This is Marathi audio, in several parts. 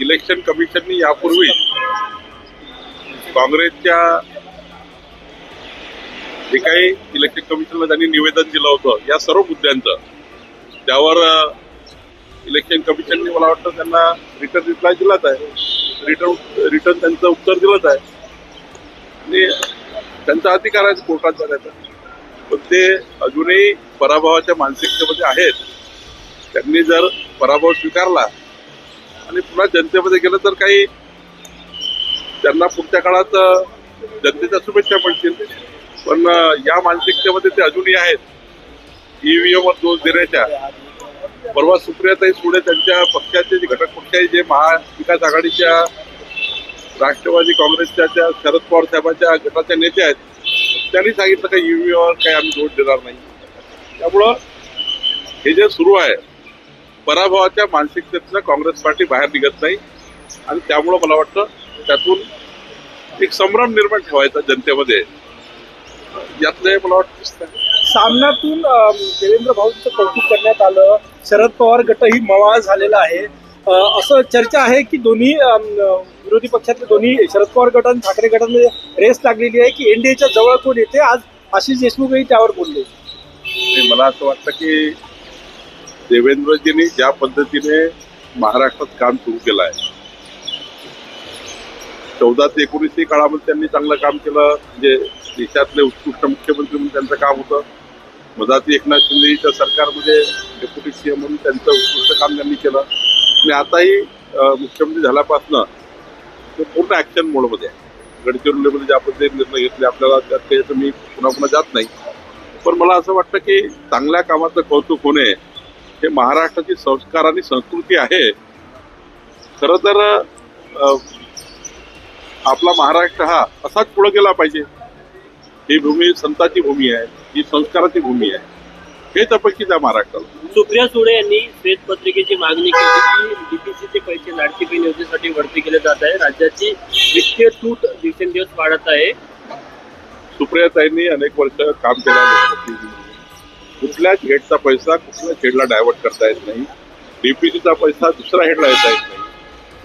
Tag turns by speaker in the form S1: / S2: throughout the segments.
S1: इलेक्शन कमिशननी यापूर्वी काँग्रेसच्या जे काही इलेक्शन कमिशनला त्यांनी निवेदन दिलं होतं या सर्व मुद्द्यांचं त्यावर इलेक्शन कमिशनने मला वाटतं त्यांना रिटर्न रिप्लाय दिलाच आहे. रिटर्न त्यांचं उत्तर दिलंच आहे आणि त्यांचा अधिकार आहे कोर्टात जाण्याचा. पण ते अजूनही पराभवाच्या मानसिकतेमध्ये आहेत. त्यांनी जर पराभव स्वीकारला आणि पुन्हा जनतेमध्ये गेलं तर काही त्यांना पुढच्या काळात जनतेच्या शुभेच्छा मिळतील. पण या मानसिकतेमध्ये ते अजूनही आहेत. ईव्हीएमवर दोष देण्याच्या. परवा सुप्रियाताई सुळे त्यांच्या पक्षाचे जे घटक पक्ष आहे जे महाविकास आघाडीच्या राष्ट्रवादी काँग्रेसच्या त्या शरद पवार साहेबांच्या गटाच्या नेते आहेत त्यांनी सांगितलं का ईव्हीएमवर काही आम्ही दोष देणार नाही. त्यामुळं हे जे सुरू आहे पराभवाच्या मानसिकतेतनं काँग्रेस पार्टी बाहेर निघत नाही आणि त्यामुळं मला वाटतं त्यातून एक संभ्रम निर्माण ठेवायचा जनतेमध्ये यातले मला वाटतं
S2: सामन्यातून देवेंद्र भाऊंचं कौतुक करण्यात आलं. शरद पवार गटही मवाळ झालेला आहे. असं चर्चा आहे की दोन्ही विरोधी पक्षातले दोन्ही शरद पवार गट आणि ठाकरे गटांमध्ये रेस लागलेली आहे की एनडीएच्या जवळ कोण येते. आज आशिष देशमुखही त्यावर बोलले.
S1: मला असं वाटतं की देवेंद्रजींनी ज्या पद्धतीने महाराष्ट्रात काम सुरू केलं आहे 14 ते 19 काळामध्ये त्यांनी चांगलं काम केलं. म्हणजे देशातले उत्कृष्ट मुख्यमंत्री म्हणून त्यांचं काम होतं. मधाती एकनाथ शिंदेच्या सरकारमध्ये डेप्युटी सीएम म्हणून त्यांचं उत्कृष्ट काम त्यांनी केलं आणि आताही मुख्यमंत्री झाल्यापासनं ते पूर्ण ॲक्शन मोडमध्ये आहे. गडचिरोलीमध्ये ज्या पद्धतीने निर्णय घेतले आपल्याला त्यात मी पुन्हा पुन्हा जात नाही. पण मला असं वाटतं की चांगल्या कामाचं कौतुक होणे हे महाराष्ट्राची संस्कार आणि संस्कृती आहे. खरं तर आपला महाराष्ट्र हा असाच पुढे गेला पाहिजे. ही भूमी संताची भूमी आहे. ही संस्काराची भूमी आहे. हेच अपेक्षित आहे महाराष्ट्राला.
S3: सुप्रिया सुळे यांनी श्वेतपत्रिकेची मागणी केली की डीपीसीचे पैसे लाडकी बहीण योजनेसाठी भरती केले जात आहे. राज्याची वित्तीय तूट दिवसेंदिवस वाढत आहे.
S1: सुप्रियाताईंनी अनेक वर्ष काम केलं. कुठल्याच हेडचा पैसा कुठल्याच हेडला डायव्हर्ट करता येत नाही. डीपीसीचा पैसा दुसऱ्या हेडला येता येत नाही.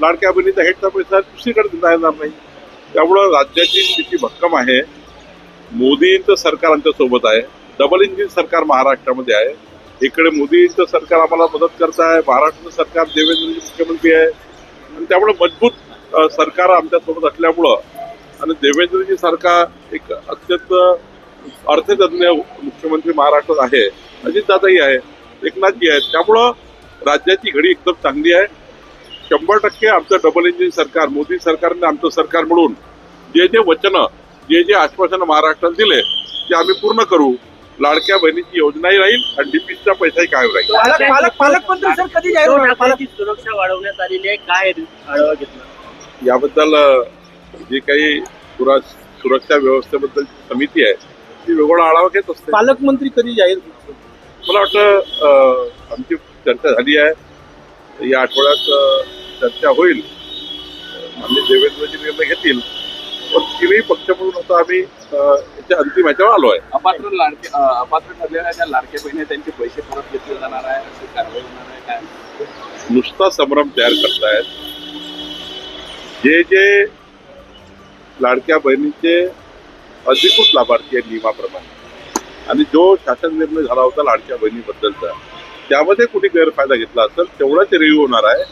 S1: लाडक्या बहिणीचा हेडचा पैसा दुसरीकडे देता येणार नाही. त्यामुळं राज्याची स्थिती भक्कम आहे. मोदींचं सरकार आमच्या सोबत आहे. डबल इंजिन सरकार महाराष्ट्रामध्ये आहे. इकडे मोदींचं सरकार आम्हाला मदत करत आहे. महाराष्ट्राचं सरकार देवेंद्रजी मुख्यमंत्री आहे आणि त्यामुळे मजबूत सरकार आमच्या सोबत असल्यामुळं आणि देवेंद्रजी सारखा एक अत्यंत अर्थतज्ञ मुख्यमंत्री महाराष्ट्रात आहे. अजितदादाही आहे. एकनाथजी आहेत. त्यामुळं राज्याची घडी एकदम चांगली आहे. 100% आमचं डबल इंजिन सरकार मोदी सरकारने आमचं सरकार म्हणून जे जे वचनं जे आश्वासनं महाराष्ट्राला दिले ते आम्ही पूर्ण करू. लाडक्या बहिणीची योजनाही राहील आणि डीपीसीचा पैसाही कायम राहील.
S2: पालकमंत्री सर कधी जाहीर होणार?
S3: सुरक्षा वाढवण्यात आलेली आहे. काय आढावा घेतला
S1: याबद्दल जी काही सुरक्षा व्यवस्थेबद्दल समिती आहे ती वेगळा आढावा घेत असते.
S2: पालकमंत्री कधी जाहीर होणार?
S1: मला वाटतं आमची चर्चा झाली आहे. या आठवड्यात चर्चा होईल आणि देवेंद्रजी निर्णय घेतील. पण तिन्ही पक्ष म्हणून आता आम्ही याच्या अंतिम ह्याच्यावर आलो आहे.
S4: अपात्र ठरलेल्या ज्या लाडक्या बहिणी त्यांचे पैसे परत घेतले जाणार आहे अशी कारवाई होणार आहे काय?
S1: नुसता संभ्रम तयार करतायत. जे लाडक्या बहिणीचे अधिकृत लाभार्थी आहेत नियमाप्रमाणे आणि जो शासन निर्णय झाला होता लाडक्या बहिणीबद्दलचा त्यामध्ये कुणी गैरफायदा घेतला असेल तेवढाच रिव्ह्यू होणार आहे.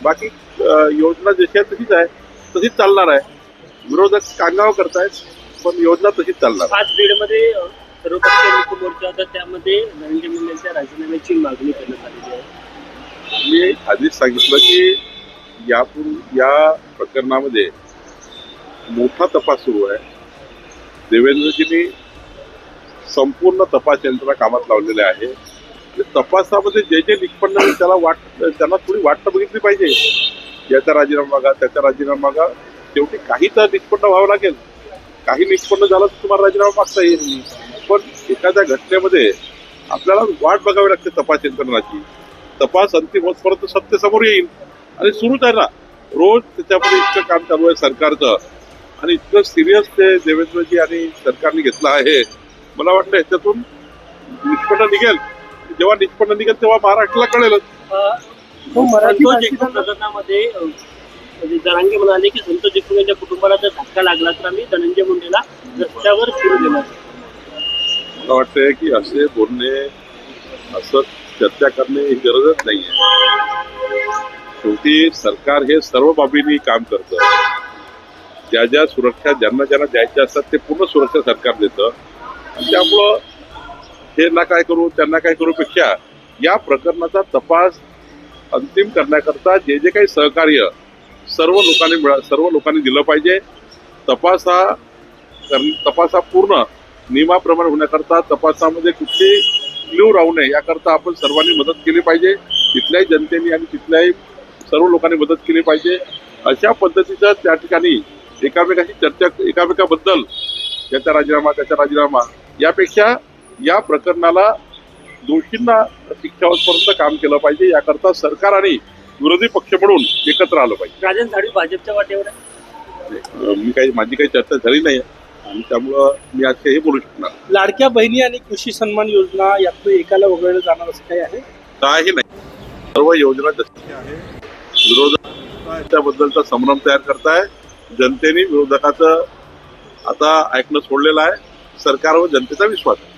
S1: बाकी योजना जशी आहे तशीच आहे तशीच चालणार आहे. विरोधक कांगाव करतायत पण योजना तशीच चालणार.
S3: 5 बीडमध्ये सर्वपक्षीय मुख्य मोर्चा होता त्यामध्ये धनंजय मुंडेंच्या राजीनाम्याची मागणी करण्यात आलेली आहे.
S1: मी आधीच सांगितलं की या प्रकरणामध्ये मोठा तपास सुरू आहे. देवेंद्रजींनी संपूर्ण तपास यंत्रणा कामात लावलेले आहे. तपासामध्ये जे निष्पन्न होईल त्यांना थोडी वाट बघितली पाहिजे. याचा राजीनामा मागा त्याचा राजीनामा मागा. शेवटी काही तर निष्पन्न व्हावं लागेल. काही निष्पन्न झालं तर तुम्हाला राजीनामा मागता येईल. पण एखाद्या घटनेमध्ये आपल्याला वाट बघावी लागते तपास यंत्रणाची. तपास अंतिम होतपर्यंत सत्य समोर येईल आणि सुरूच आहे ना. रोज त्याच्यामध्ये इतकं काम चालू आहे सरकारचं आणि इतकं सिरियस ते देवेंद्रजी आणि सरकारने घेतलं आहे. मला वाटतं याच्यातून निष्पन्न निघेल. जेव्हा निष्पन्न निघेल तेव्हा महाराष्ट्राला कळेलच.
S3: मराठी प्रकरणामध्ये जरांगे म्हणाले की संतोष देशमुख यांच्या कुटुंबाला जर धक्का लागला तर आम्ही धनंजय मुंडेला रस्त्यावर फिरू देणार.
S1: मला वाटतंय की असे बोलणे, असं चर्चा करणे ही गरजच नाही आहे. शेवटी सरकार हे सर्व बाबींनी काम करतं. ज्या ज्या सुरक्षा ज्यांना ज्यांना द्यायच्या असतात ते पूर्ण सुरक्षा सरकार देतं. आणि त्यामुळं हे ना काय करू त्यांना काय करू पेक्षा या प्रकरणाचा तपास अंतिम करण्याकरता जे जे काही सहकार्य सर्व लोकांनी दिलं पाहिजे. तपास हा पूर्ण नियमाप्रमाणे होण्याकरता तपासामध्ये कुठली क्ल्यू राहू नये याकरता आपण सर्वांनी मदत केली पाहिजे. तिथल्याही जनतेने आणि तिथल्याही सर्व लोकांनी मदत केली पाहिजे. अशा पद्धतीचं त्या ठिकाणी एकामेकाशी चर्चा, एकामेकाबद्दल त्याचा राजीनामा यापेक्षा या प्रकरणाला दोषींना शिक्षा होईपर्यंत काम केलं पाहिजे. याकरता सरकार आणि विरोधी पक्ष म्हणून एकत्र आलं पाहिजे.
S3: राजन साळवी भाजपच्या वाटेवर आहे.
S1: माझी काही चर्चा झाली नाही आणि त्यामुळं मी आज काही बोलू शकणार
S2: लाडक्या बहिणी आणि कृषी सन्मान योजना यातून एकाला वगळलं जाणार असं काही आहे?
S1: काही नाही. सर्व योजना जशी आहे विरोधक त्याबद्दलचा संभ्रम तयार करताय. जनतेने विरोधकाचं आता ऐकणं सोडलेलं आहे. सरकारवर जनतेचा विश्वास आहे.